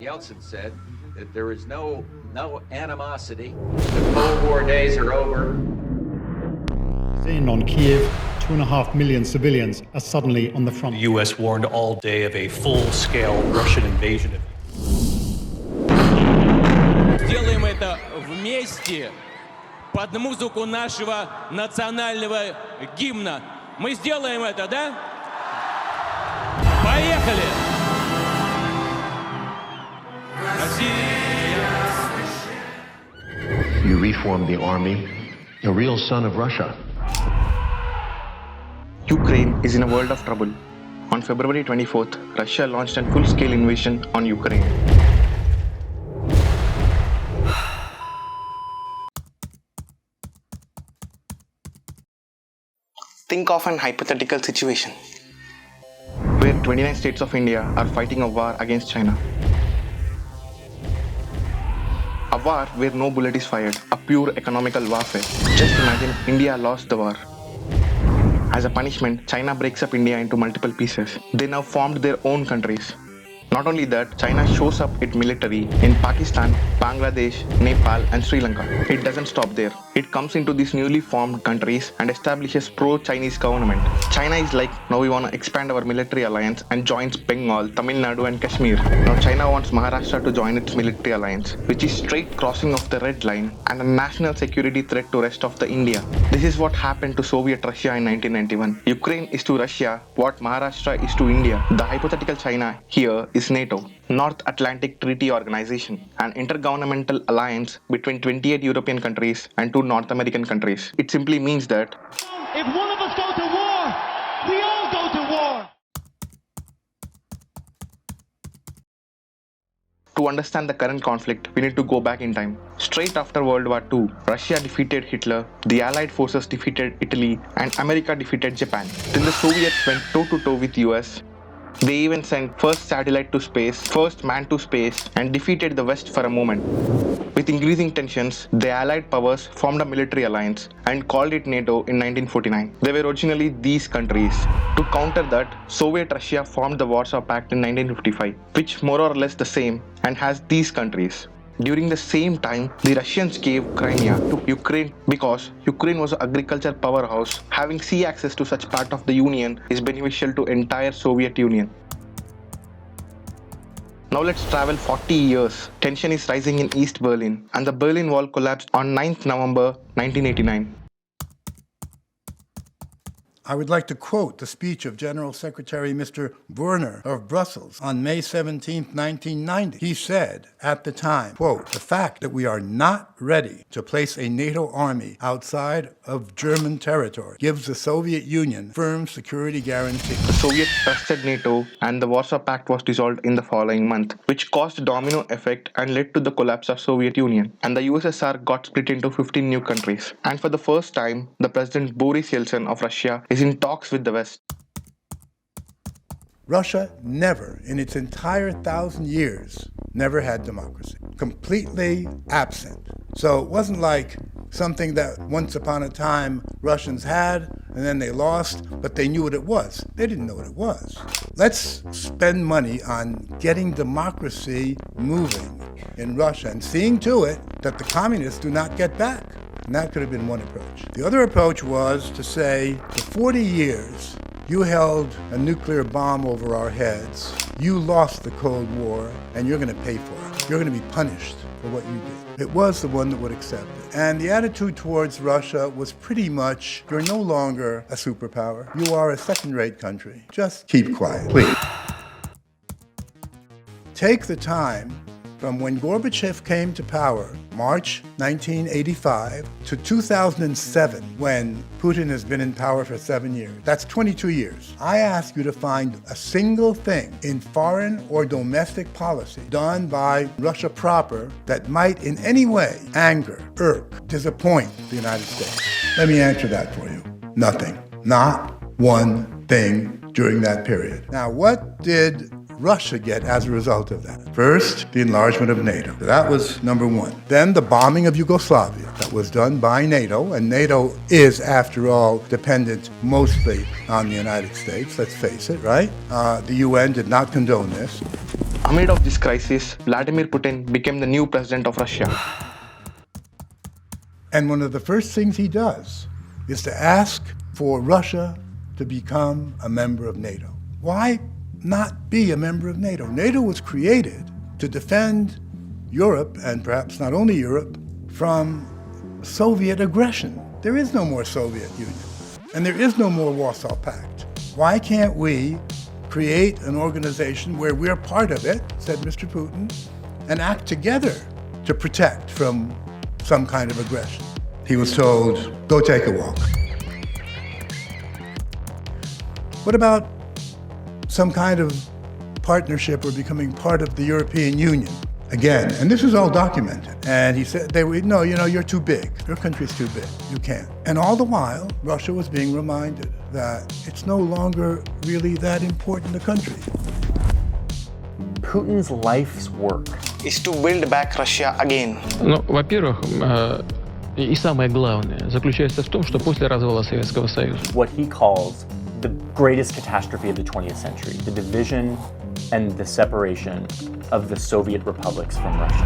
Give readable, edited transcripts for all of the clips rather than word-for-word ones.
Yeltsin said that there is no animosity. The Cold War days are over. In on Kiev, 2.5 million civilians are suddenly on the front. The U.S. warned all day of a full-scale Russian invasion. Сделаем это вместе под музыку нашего национального гимна. Мы сделаем это, да? Поехали! You reformed the army, a real son of Russia. Ukraine is in a world of trouble. On February 24th, Russia launched a full-scale invasion on Ukraine. Think of an hypothetical situation where 29 states of India are fighting a war against China. A war where no bullet is fired, a pure economical warfare. Just imagine India lost the war. As a punishment, China breaks up India into multiple pieces. They now formed their own countries. Not only that, China shows up its military in Pakistan, Bangladesh, Nepal and Sri Lanka. It doesn't stop there. It comes into these newly formed countries and establishes pro-Chinese government. China is like, now we want to expand our military alliance and joins Bengal, Tamil Nadu and Kashmir. Now China wants Maharashtra to join its military alliance, which is straight crossing of the red line and a national security threat to rest of the India. This is what happened to Soviet Russia in 1991. Ukraine is to Russia what Maharashtra is to India. The hypothetical China here is NATO, North Atlantic Treaty Organization, an intergovernmental alliance between 28 European countries and 2 North American countries. It simply means that if one of us go to war, we all go to war. To understand the current conflict, we need to go back in time. Straight after World War II, Russia defeated Hitler, the Allied forces defeated Italy, and America defeated Japan. Then the Soviets went toe-to-toe with US. They even sent first satellite to space, first man to space, and defeated the West for a moment. With increasing tensions, the Allied powers formed a military alliance and called it NATO in 1949. They were originally these countries. To counter that, Soviet Russia formed the Warsaw Pact in 1955, which more or less the same and has these countries. During the same time, the Russians gave Crimea to Ukraine because Ukraine was an agriculture powerhouse. Having sea access to such part of the Union is beneficial to entire Soviet Union. Now let's travel 40 years. Tension is rising in East Berlin and the Berlin Wall collapsed on 9th November 1989. I would like to quote the speech of General Secretary Mr. Werner of Brussels on May 17, 1990. He said at the time, quote, "The fact that we are not ready to place a NATO army outside of German territory gives the Soviet Union firm security guarantee." The Soviets bested NATO and the Warsaw Pact was dissolved in the following month, which caused a domino effect and led to the collapse of Soviet Union. And the USSR got split into 15 new countries. And for the first time, the President Boris Yeltsin of Russia is in talks with the West. Russia never, in its entire 1,000 years, never had democracy. Completely absent. So it wasn't like something that once upon a time Russians had and then they lost, but they knew what it was. They didn't know what it was. Let's spend money on getting democracy moving in Russia and seeing to it that the communists do not get back. And that could have been one approach. The other approach was to say, for 40 years, you held a nuclear bomb over our heads, you lost the Cold War, and you're going to pay for it. You're going to be punished for what you did. It was the one that would accept it. And the attitude towards Russia was pretty much, you're no longer a superpower. You are a second-rate country. Just keep quiet, please. Take the time from when Gorbachev came to power, March 1985, to 2007, when Putin has been in power for 7 years. That's 22 years. I ask you to find a single thing in foreign or domestic policy done by Russia proper that might in any way anger, irk, disappoint the United States. Let me answer that for you. Nothing. Not one thing during that period. Now, what did Russia get as a result of that? First, the enlargement of NATO. That was number one. Then the bombing of Yugoslavia. That was done by NATO, and NATO is, after all, dependent mostly on the United States, let's face it, right? The UN did not condone this. Amid of this crisis, Vladimir Putin became the new president of Russia. And one of the first things he does is to ask for Russia to become a member of NATO. Why not be a member of NATO? NATO was created to defend Europe, and perhaps not only Europe, from Soviet aggression. There is no more Soviet Union, and there is no more Warsaw Pact. Why can't we create an organization where we're part of it, said Mr. Putin, and act together to protect from some kind of aggression? He was told, go take a walk. What about some kind of partnership or becoming part of the European Union? Again, and this is all documented. And he said, no, you're too big. Your country's too big. You can't. And all the while, Russia was being reminded that it's no longer really that important a country. Putin's life's work Is to build back Russia again. Ну, во-первых, и самое главное заключается в том, что после развала Советского Союза what he calls the greatest catastrophe of the 20th century, the division and the separation of the Soviet republics from Russia.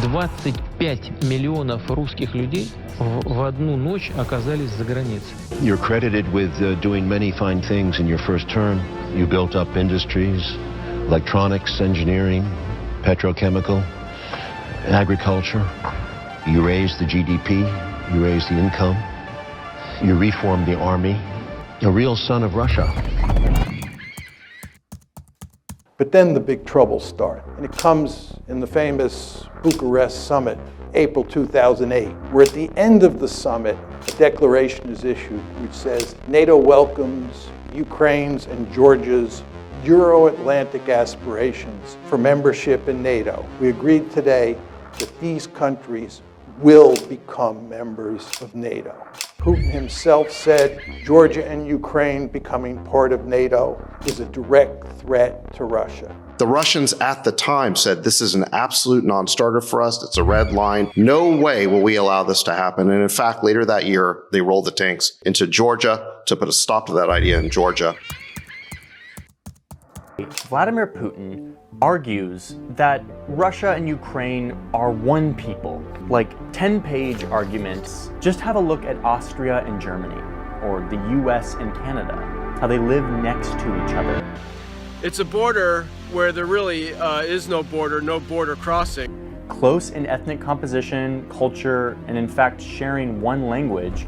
25 миллионов русских людей в одну ночь оказались за границей. You're credited with doing many fine things in your first term. You built up industries, electronics, engineering, petrochemical, agriculture. You raised the GDP, you raised the income. You reformed the army. A real son of Russia. But then the big troubles start, and it comes in the famous Bucharest Summit, April 2008, where at the end of the summit, a declaration is issued which says, NATO welcomes Ukraine's and Georgia's Euro-Atlantic aspirations for membership in NATO. We agreed today that these countries will become members of NATO. Putin himself said Georgia and Ukraine becoming part of NATO is a direct threat to Russia. The Russians at the time said this is an absolute non-starter for us. It's a red line. No way will we allow this to happen. And in fact, later that year, they rolled the tanks into Georgia to put a stop to that idea in Georgia. Vladimir Putin argues that Russia and Ukraine are one people, like 10-page arguments. Just have a look at Austria and Germany, or the US and Canada, how they live next to each other. It's a border where there really is no border crossing. Close in ethnic composition, culture, and in fact sharing one language.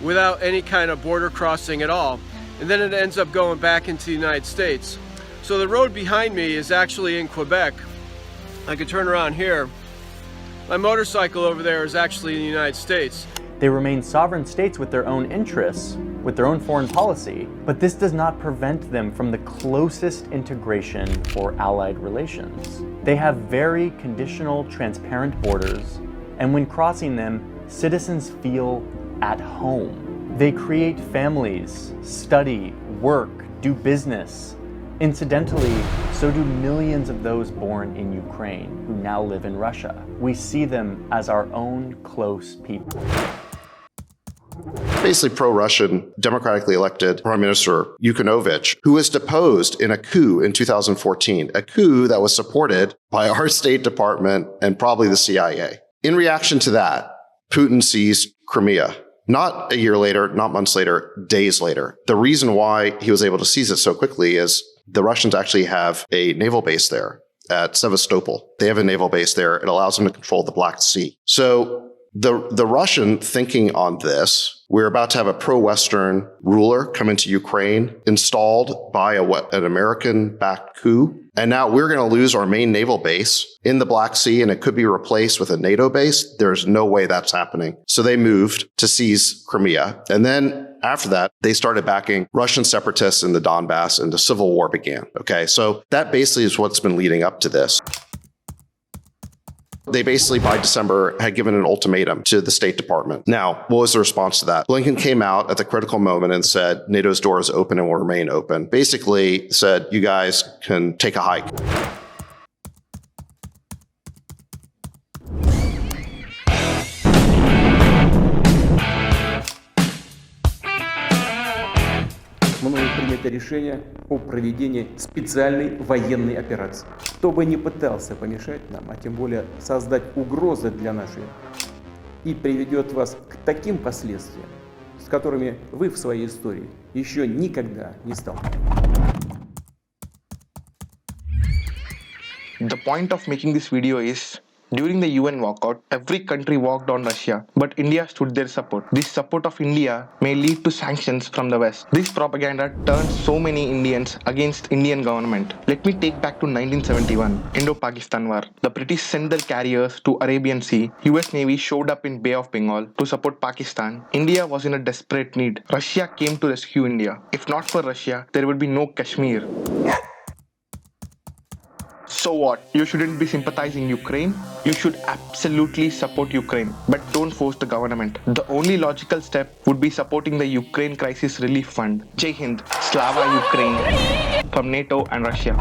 Without any kind of border crossing at all. And then it ends up going back into the United States. So the road behind me is actually in Quebec. I could turn around here. My motorcycle over there is actually in the United States. They remain sovereign states with their own interests, with their own foreign policy, but this does not prevent them from the closest integration or allied relations. They have very conditional, transparent borders, and when crossing them, citizens feel at home. They create families, study, work, do business. Incidentally, so do millions of those born in Ukraine who now live in Russia. We see them as our own close people. Basically pro-Russian, democratically elected Prime Minister Yanukovych, who was deposed in a coup in 2014, a coup that was supported by our State Department and probably the CIA. In reaction to that, Putin seized Crimea. Not a year later, not months later, days later. The reason why he was able to seize it so quickly is the Russians actually have a naval base there at Sevastopol. They have a naval base there. It allows them to control the Black Sea. So the Russian thinking on this, we're about to have a pro-Western ruler come into Ukraine, installed by an American-backed coup. And now we're going to lose our main naval base in the Black Sea, and it could be replaced with a NATO base. There's no way that's happening. So they moved to seize Crimea. And then after that, they started backing Russian separatists in the Donbass, and the civil war began. Okay, so that basically is what's been leading up to this. They basically, by December, had given an ultimatum to the State Department. Now, what was the response to that? Blinken came out at the critical moment and said, NATO's door is open and will remain open. Basically said, you guys can take a hike. Мы могли принять принято решение о проведении специальной военной операции. Кто бы ни пытался помешать нам, а тем более создать угрозы для нашей, и приведет вас к таким последствиям, с которыми вы в своей истории еще никогда не сталкивались. The point of making this video is, during the UN walkout, every country walked on Russia, but India stood their support. This support of India may lead to sanctions from the West. This propaganda turned so many Indians against Indian government. Let me take back to 1971, Indo-Pakistan War. The British sent their carriers to Arabian Sea. US Navy showed up in Bay of Bengal to support Pakistan. India was in a desperate need. Russia came to rescue India. If not for Russia, there would be no Kashmir. So what? You shouldn't be sympathizing Ukraine? You should absolutely support Ukraine, but don't force the government. The only logical step would be supporting the Ukraine Crisis Relief Fund. Jai Hind, Slava Ukraine, from NATO and Russia.